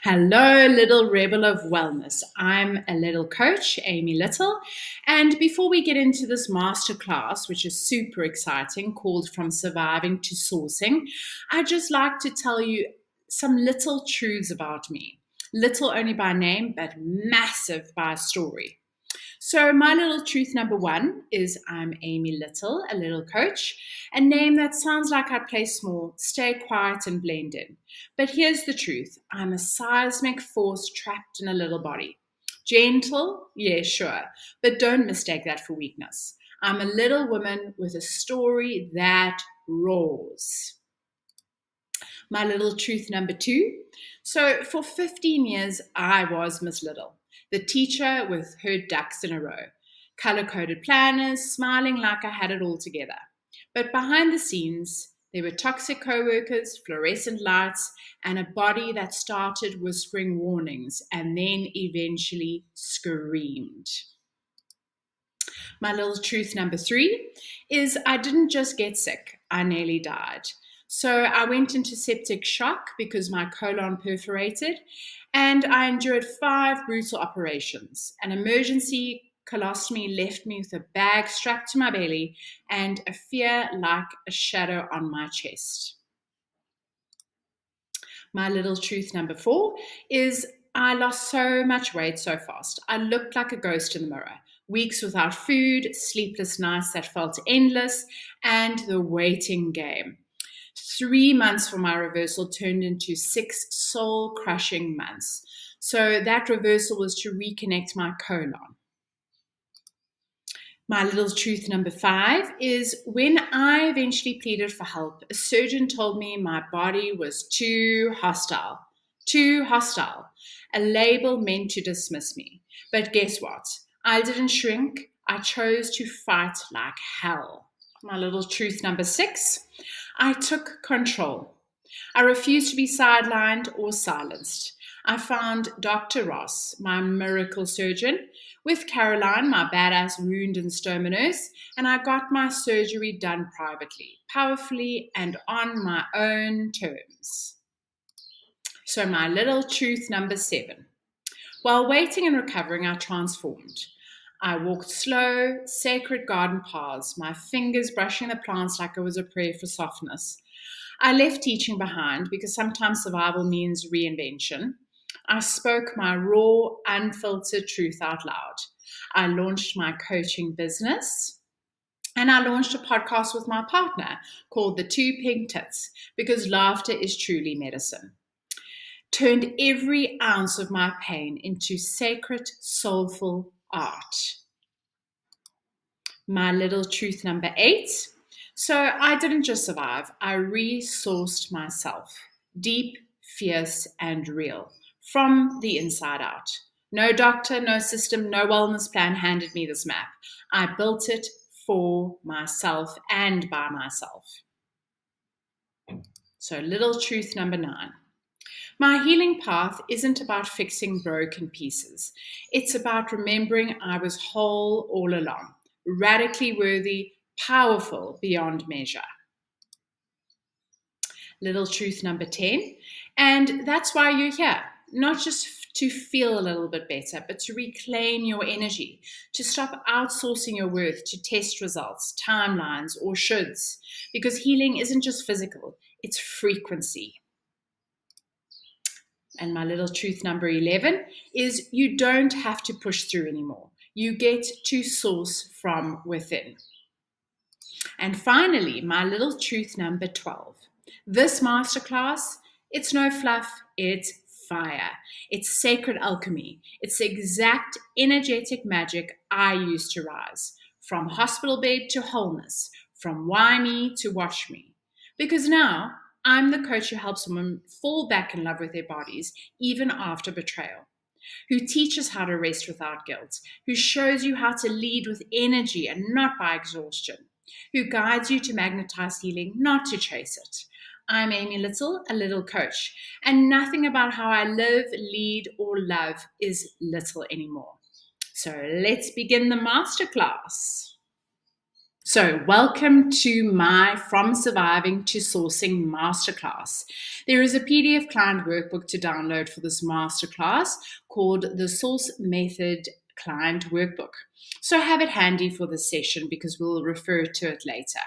Hello, little rebel of wellness. I'm a little coach, Amy Little. And before we get into this masterclass, which is super exciting, called From Surviving to Sourcing, I'd just like to tell you some little truths about me. Little only by name, but massive by story. So, my little truth number one is I'm Amy Little, a little coach, a name that sounds like I'd play small, stay quiet, and blend in. But here's the truth I'm a seismic force trapped in a little body. Gentle? Yeah, sure, but don't mistake that for weakness. I'm a little woman with a story that roars. My little truth number two. So, for 15 years, I was Miss Little, the teacher with her ducks in a row, color coded planners, smiling like I had it all together. But behind the scenes, there were toxic co workers, fluorescent lights, and a body that started whispering warnings and then eventually screamed. My little truth number three is I didn't just get sick, I nearly died. So I went into septic shock because my colon perforated, and I endured 5 brutal operations. An emergency colostomy left me with a bag strapped to my belly and a fear like a shadow on my chest. My little truth number 4 is I lost so much weight so fast. I looked like a ghost in the mirror. Weeks without food, sleepless nights that felt endless, and the waiting game. 3 months for my reversal turned into 6 soul crushing months. So that reversal was to reconnect my colon. My little truth number 5 is when I eventually pleaded for help, a surgeon told me my body was too hostile. Too hostile. A label meant to dismiss me. But guess what? I didn't shrink. I chose to fight like hell. My little truth number 6, I took control. I refused to be sidelined or silenced. I found Dr. Ross, my miracle surgeon, with Caroline, my badass wound and stoma nurse, and I got my surgery done privately, powerfully, and on my own terms. So, my little truth number 7. While waiting and recovering, I transformed. I walked slow, sacred garden paths, my fingers brushing the plants like it was a prayer for softness. I left teaching behind because sometimes survival means reinvention. I spoke my raw, unfiltered truth out loud. I launched my coaching business. And I launched a podcast with my partner called The Two Pink Tits because laughter is truly medicine. Turned every ounce of my pain into sacred, soulful art. My little truth number 8. So I didn't just survive, I resourced myself. Deep, fierce, and real. From the inside out. No doctor, no system, no wellness plan handed me this map. I built it for myself and by myself. So little truth number 9. My healing path isn't about fixing broken pieces. It's about remembering I was whole all along, radically worthy, powerful beyond measure. Little truth number 10. And that's why you're here. Not just to feel a little bit better, but to reclaim your energy, to stop outsourcing your worth to test results, timelines, or shoulds. Because healing isn't just physical, it's frequency. And my little truth number 11 is you don't have to push through anymore. You get to source from within. And finally, my little truth number 12. This masterclass, it's no fluff, it's fire. It's sacred alchemy. It's the exact energetic magic I use to rise. From hospital bed to wholeness. From why me to watch me. Because now, I'm the coach who helps women fall back in love with their bodies, even after betrayal. Who teaches how to rest without guilt. Who shows you how to lead with energy and not by exhaustion. Who guides you to magnetize healing, not to chase it. I'm Amy Little, a little coach, and nothing about how I live, lead, or love is little anymore. So let's begin the masterclass. So, welcome to my From Surviving to Sourcing Masterclass. There is a PDF client workbook to download for this masterclass called the Source Method Client Workbook. So, have it handy for this session because we'll refer to it later.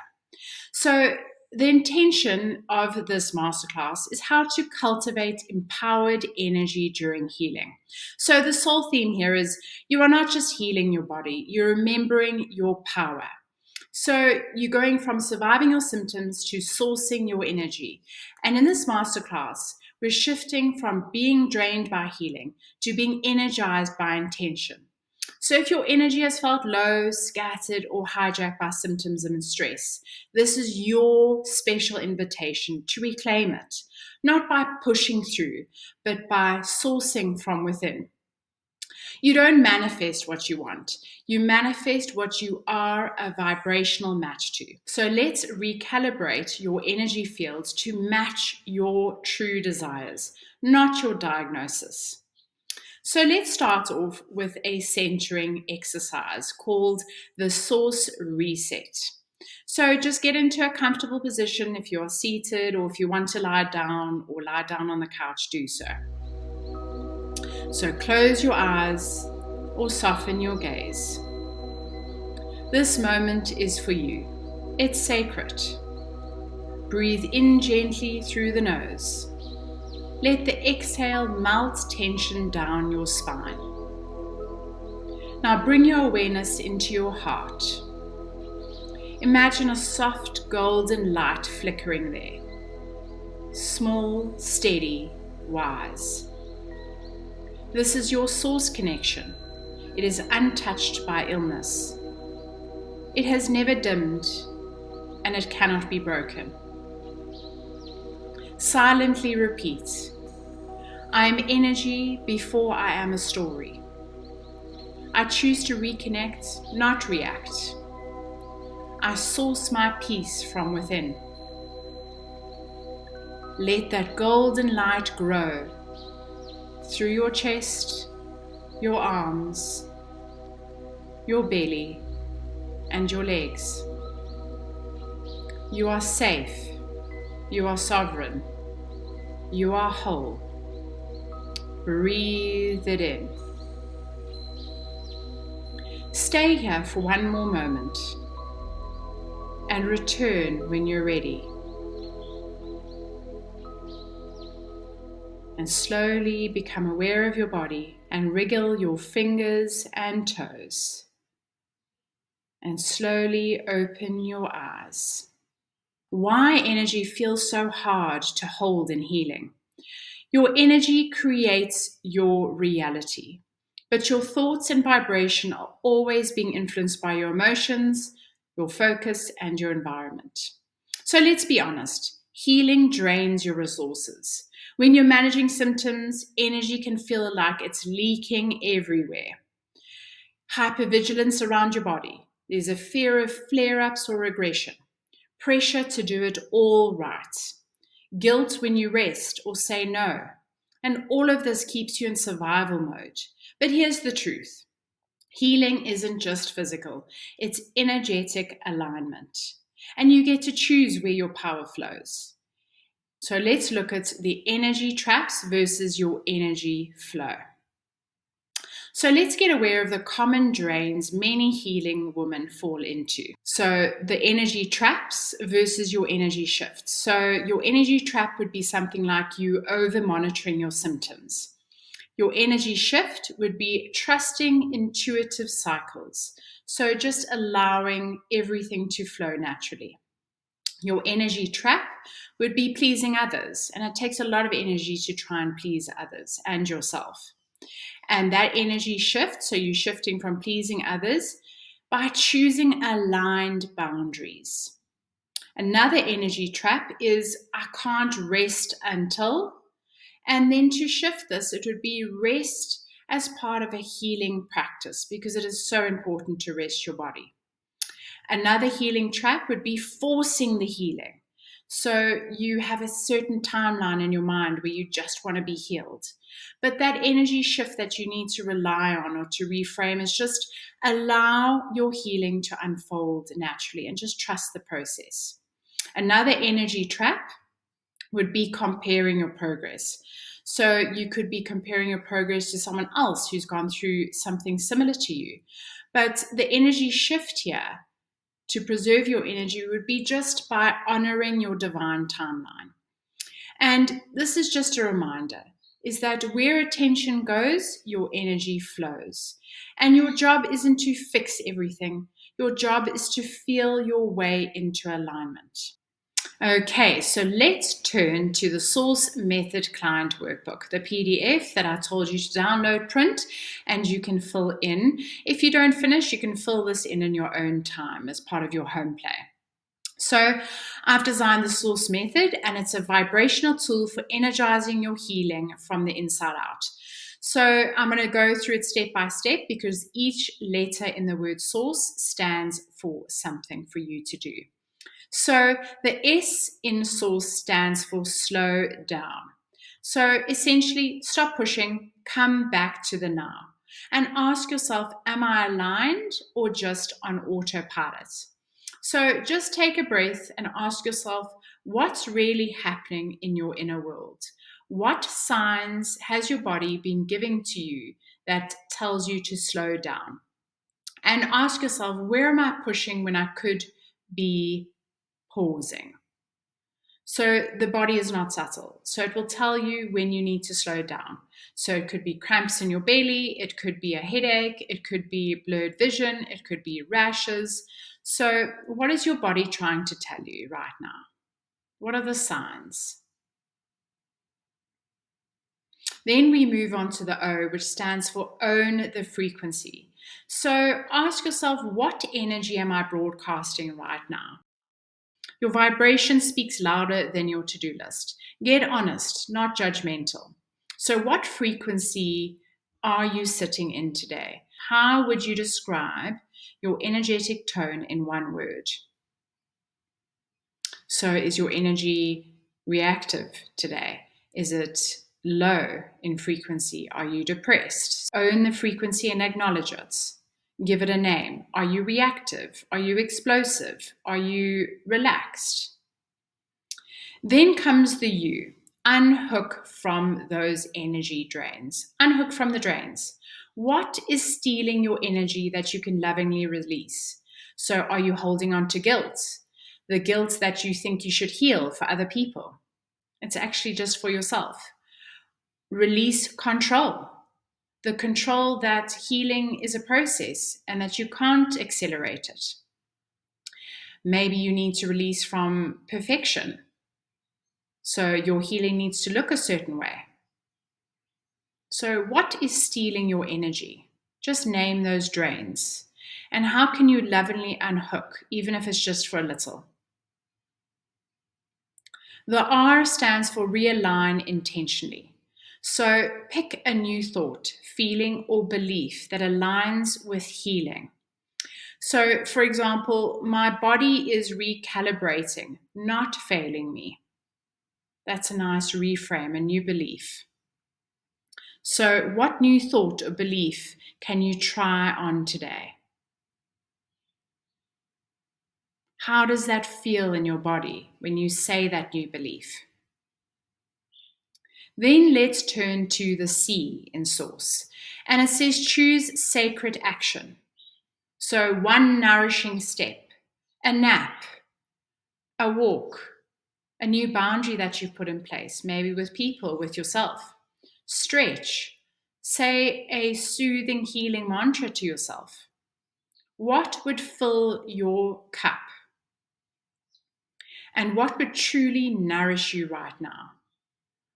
So, the intention of this masterclass is how to cultivate empowered energy during healing. So, the sole theme here is you are not just healing your body, you're remembering your power. So you're going from surviving your symptoms to sourcing your energy. And in this masterclass, we're shifting from being drained by healing to being energized by intention. So if your energy has felt low, scattered, or hijacked by symptoms and stress, this is your special invitation to reclaim it, not by pushing through, but by sourcing from within. You don't manifest what you want. You manifest what you are a vibrational match to. So let's recalibrate your energy fields to match your true desires, not your diagnosis. So let's start off with a centering exercise called the Source Reset. So just get into a comfortable position. If you are seated or if you want to lie down or lie down on the couch, do so. So close your eyes or soften your gaze. This moment is for you. It's sacred. Breathe in gently through the nose. Let the exhale melt tension down your spine. Now bring your awareness into your heart. Imagine a soft golden light flickering there. Small, steady, wise. This is your source connection. It is untouched by illness. It has never dimmed, and it cannot be broken. Silently repeat, I am energy before I am a story. I choose to reconnect, not react. I source my peace from within. Let that golden light grow through your chest, your arms, your belly, and your legs. You are safe. You are sovereign. You are whole. Breathe it in. Stay here for one more moment and return when you're ready. And slowly become aware of your body and wriggle your fingers and toes. And slowly open your eyes. Why energy feels so hard to hold in healing? Your energy creates your reality, but your thoughts and vibration are always being influenced by your emotions, your focus, and your environment. So let's be honest, healing drains your resources. When you're managing symptoms, energy can feel like it's leaking everywhere. Hypervigilance around your body. There's a fear of flare-ups or regression. Pressure to do it all right. Guilt when you rest or say no. And all of this keeps you in survival mode. But here's the truth. Healing isn't just physical. It's energetic alignment. And you get to choose where your power flows. So let's look at the energy traps versus your energy flow. So let's get aware of the common drains many healing women fall into. So the energy traps versus your energy shifts. So your energy trap would be something like you over monitoring your symptoms. Your energy shift would be trusting intuitive cycles. So just allowing everything to flow naturally. Your energy trap would be pleasing others. And it takes a lot of energy to try and please others and yourself. And that energy shift, so you're shifting from pleasing others by choosing aligned boundaries. Another energy trap is I can't rest until, and then to shift this, it would be rest as part of a healing practice because it is so important to rest your body. Another healing trap would be forcing the healing. So you have a certain timeline in your mind where you just want to be healed. But that energy shift that you need to rely on or to reframe is just allow your healing to unfold naturally and just trust the process. Another energy trap would be comparing your progress. So you could be comparing your progress to someone else who's gone through something similar to you. But the energy shift here to preserve your energy would be just by honoring your divine timeline. And this is just a reminder is that where attention goes, your energy flows. And your job isn't to fix everything. Your job is to feel your way into alignment. Okay, so let's turn to the Source Method Client Workbook, the PDF that I told you to download, print, and you can fill in. If you don't finish, you can fill this in your own time as part of your home play. So I've designed the Source Method, and it's a vibrational tool for energizing your healing from the inside out. So I'm going to go through it step by step because each letter in the word source stands for something for you to do. So the S in source stands for slow down. So essentially, stop pushing, come back to the now, and ask yourself, am I aligned or just on autopilot? So just take a breath and ask yourself, what's really happening in your inner world? What signs has your body been giving to you that tells you to slow down? And ask yourself, where am I pushing when I could be pausing? So the body is not subtle. So it will tell you when you need to slow down. So it could be cramps in your belly, it could be a headache, it could be blurred vision, it could be rashes. So what is your body trying to tell you right now? What are the signs? Then we move on to the O, which stands for own the frequency. So ask yourself, what energy am I broadcasting right now? Your vibration speaks louder than your to-do list. Get honest, not judgmental. So what frequency are you sitting in today? How would you describe your energetic tone in one word? So is your energy reactive today? Is it low in frequency? Are you depressed? Own the frequency and acknowledge it. Give it a name. Are you reactive? Are you explosive? Are you relaxed? Then comes the U. Unhook from those energy drains. Unhook from the drains. What is stealing your energy that you can lovingly release? So are you holding on to guilt? The guilt that you think you should heal for other people. It's actually just for yourself. Release control. The control that healing is a process and that you can't accelerate it. Maybe you need to release from perfection. So your healing needs to look a certain way. So what is stealing your energy? Just name those drains. And how can you lovingly unhook, even if it's just for a little? The R stands for realign intentionally. So pick a new thought, feeling, or belief that aligns with healing. So, for example, my body is recalibrating, not failing me. That's a nice reframe, a new belief. So, what new thought or belief can you try on today? How does that feel in your body when you say that new belief? Then let's turn to the C in source. And it says choose sacred action. So one nourishing step, a nap, a walk, a new boundary that you've put in place, maybe with people, with yourself. Stretch. Say a soothing, healing mantra to yourself. What would fill your cup? And what would truly nourish you right now?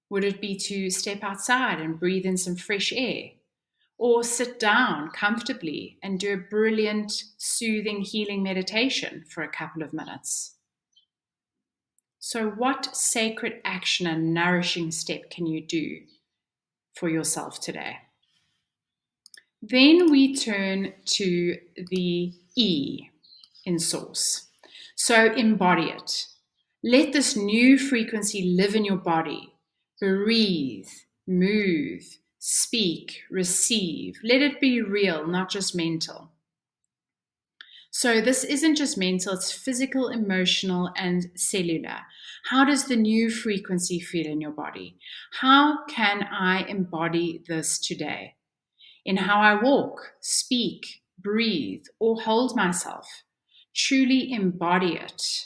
Would it be to step outside and breathe in some fresh air? Or sit down comfortably and do a brilliant, soothing, healing meditation for a couple of minutes? So, what sacred action and nourishing step can you do for yourself today? Then we turn to the E in source. So, embody it. Let this new frequency live in your body. Breathe, move, speak, receive. Let it be real, not just mental. So this isn't just mental, it's physical, emotional, and cellular. How does the new frequency feel in your body? How can I embody this today? In how I walk, speak, breathe, or hold myself. Truly embody it.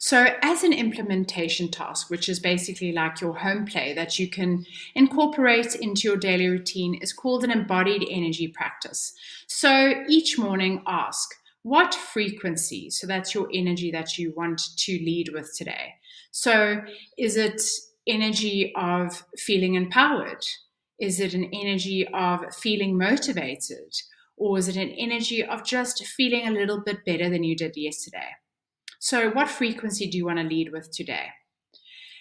So, as an implementation task, which is basically like your home play that you can incorporate into your daily routine, is called an embodied energy practice. So, each morning ask, what frequency? So, that's your energy that you want to lead with today. So, is it energy of feeling empowered? Is it an energy of feeling motivated? Or is it an energy of just feeling a little bit better than you did yesterday? So, what frequency do you want to lead with today?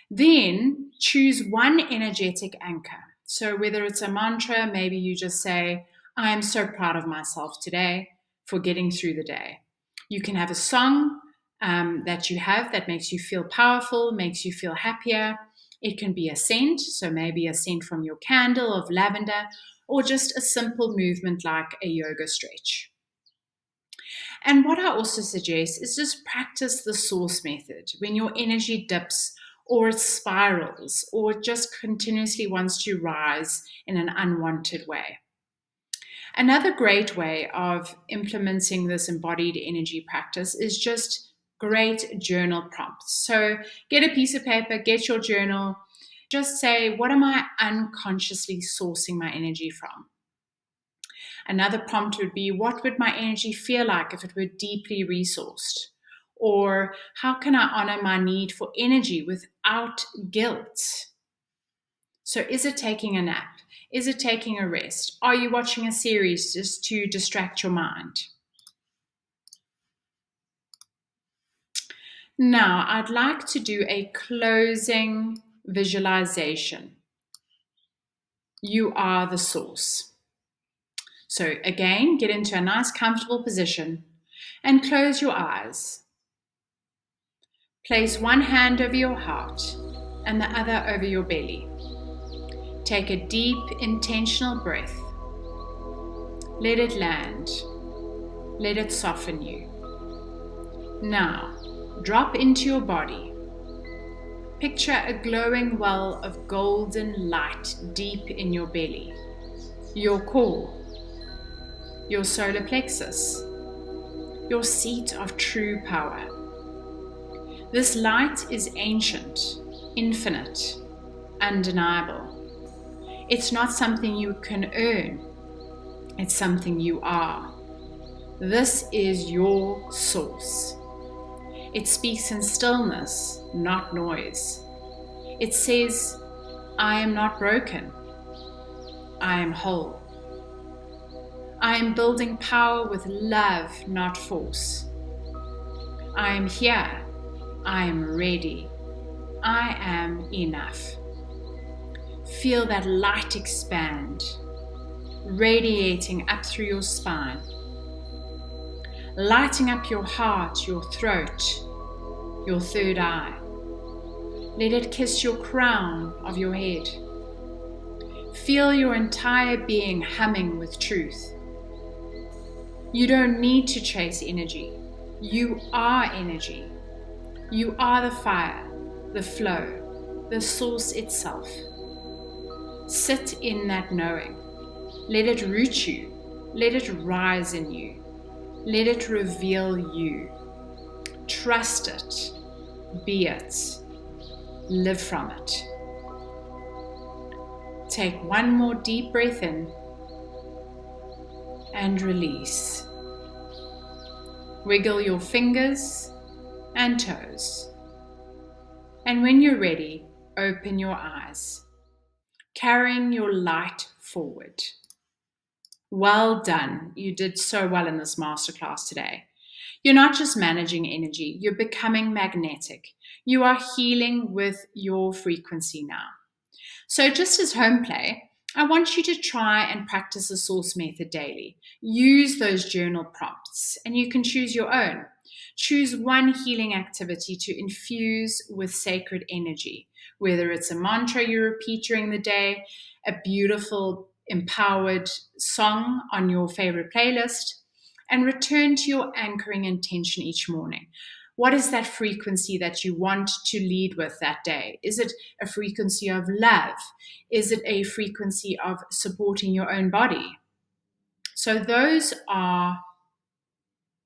Then choose one energetic anchor. So, whether it's a mantra, maybe you just say, I am so proud of myself today for getting through the day. You can have a song that you have that makes you feel powerful, makes you feel happier. It can be a scent, so maybe a scent from your candle of lavender, or just a simple movement like a yoga stretch. And what I also suggest is just practice the source method when your energy dips or it spirals or it just continuously wants to rise in an unwanted way. Another great way of implementing this embodied energy practice is just great journal prompts. So get a piece of paper, get your journal, just say, what am I unconsciously sourcing my energy from? Another prompt would be, what would my energy feel like if it were deeply resourced? Or how can I honor my need for energy without guilt? So is it taking a nap? Is it taking a rest? Are you watching a series just to distract your mind? Now, I'd like to do a closing visualization. You are the source. So again, get into a nice comfortable position and close your eyes. Place one hand over your heart and the other over your belly. Take a deep, intentional breath. Let it land. Let it soften you. Now, drop into your body. Picture a glowing well of golden light deep in your belly, your core, your solar plexus, your seat of true power. This light is ancient, infinite, undeniable. It's not something you can earn. It's something you are. This is your source. It speaks in stillness, not noise. It says, I am not broken. I am whole. I am building power with love, not force. I am here. I am ready. I am enough. Feel that light expand, radiating up through your spine, lighting up your heart, your throat, your third eye. Let it kiss your crown of your head. Feel your entire being humming with truth. You don't need to chase energy. You are energy. You are the fire, the flow, the source itself. Sit in that knowing. Let it root you. Let it rise in you. Let it reveal you. Trust it. Be it. Live from it. Take one more deep breath in and release. Wiggle your fingers and toes. And when you're ready, open your eyes, carrying your light forward. Well done. You did so well in this masterclass today. You're not just managing energy, you're becoming magnetic. You are healing with your frequency now. So just as home play, I want you to try and practice the source method daily. Use those journal prompts, and you can choose your own. Choose one healing activity to infuse with sacred energy, whether it's a mantra you repeat during the day, a beautiful, empowered song on your favorite playlist, and return to your anchoring intention each morning. What is that frequency that you want to lead with that day? Is it a frequency of love? Is it a frequency of supporting your own body? So those are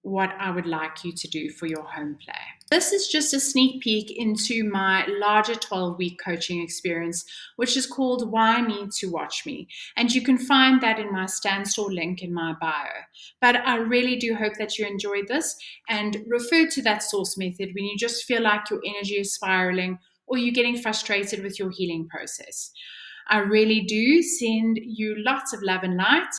what I would like you to do for your home play. This is just a sneak peek into my larger 12-week coaching experience, which is called Why Me to Watch Me. And you can find that in my Standstore link in my bio. But I really do hope that you enjoyed this, and refer to that source method when you just feel like your energy is spiraling or you're getting frustrated with your healing process. I really do send you lots of love and light.